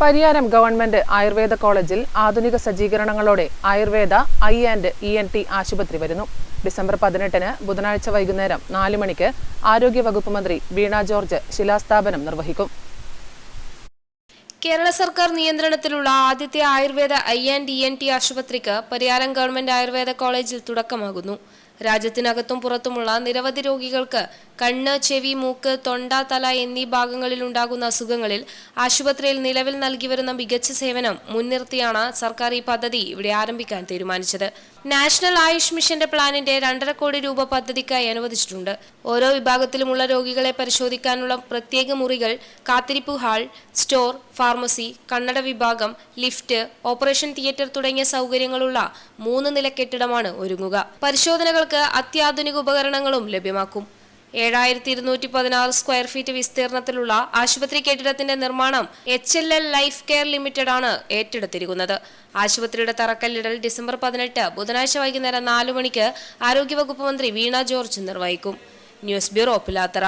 Pariyaram government Ayurveda കോളേജിൽ ആധുനിക സജ്ജീകരണങ്ങളോടെ Ayurveda I&ENT ആശുപത്രി വരുന്നു. ഡിസംബർ 18-ന് ബുധനാഴ്ച വൈകുന്നേരം 4 മണിക്ക് ആരോഗ്യവകുപ്പ് മന്ത്രി വീണ ജോർജ് ശിലാസ്ഥാപനം നിർവഹിക്കും. കേരള സർക്കാർ നിയന്ത്രണത്തിലുള്ള ആദ്യത്തെ ആയുർവേദ I&ENT ആശുപത്രിക്ക് പരിയാരം ഗവൺമെന്റ് ആയുർവേദ കോളേജിൽ തുടക്കമാകുന്നു. രാജ്യത്തിനകത്തും പുറത്തുമുള്ള നിരവധി രോഗികൾക്ക് കണ്ണ്, ചെവി, മൂക്ക്, തൊണ്ട, തല എന്നീ ഭാഗങ്ങളിൽ ഉണ്ടാകുന്ന അസുഖങ്ങളിൽ ആശുപത്രിയിൽ നിലവിൽ നൽകിവരുന്ന മികച്ച സേവനം മുൻനിർത്തിയാണ് സർക്കാർ ഈ പദ്ധതി ഇവിടെ ആരംഭിക്കാൻ തീരുമാനിച്ചത്. നാഷണൽ ആയുഷ് മിഷന്റെ പ്ലാനിന്റെ 2.5 കോടി രൂപ പദ്ധതിക്കായി അനുവദിച്ചിട്ടുണ്ട്. ഓരോ വിഭാഗത്തിലുമുള്ള രോഗികളെ പരിശോധിക്കാനുള്ള പ്രത്യേക മുറികൾ, കാത്തിരിപ്പ് ഹാൾ, സ്റ്റോർ, ഫാർമസി, കണ്ണട വിഭാഗം, ലിഫ്റ്റ്, ഓപ്പറേഷൻ തിയേറ്റർ തുടങ്ങിയ സൗകര്യങ്ങളുള്ള 3 നില കെട്ടിടമാണ് ഒരുങ്ങുക. പരിശോധനകൾക്ക് അത്യാധുനിക ഉപകരണങ്ങളും ലഭ്യമാക്കും. 7216 സ്ക്വയർ ഫീറ്റ് വിസ്തീർണത്തിലുള്ള ആശുപത്രി കെട്ടിടത്തിന്റെ നിർമ്മാണം HLL ലൈഫ് കെയർ ലിമിറ്റഡ് ആണ് ഏറ്റെടുത്തിരിക്കുന്നത്. ആശുപത്രിയുടെ തറക്കല്ലിടൽ ഡിസംബർ 18 ബുധനാഴ്ച വൈകുന്നേരം 4 മണിക്ക് ആരോഗ്യവകുപ്പ് മന്ത്രി വീണ ജോർജ് നിർവഹിക്കും. News bureau, Pilathara.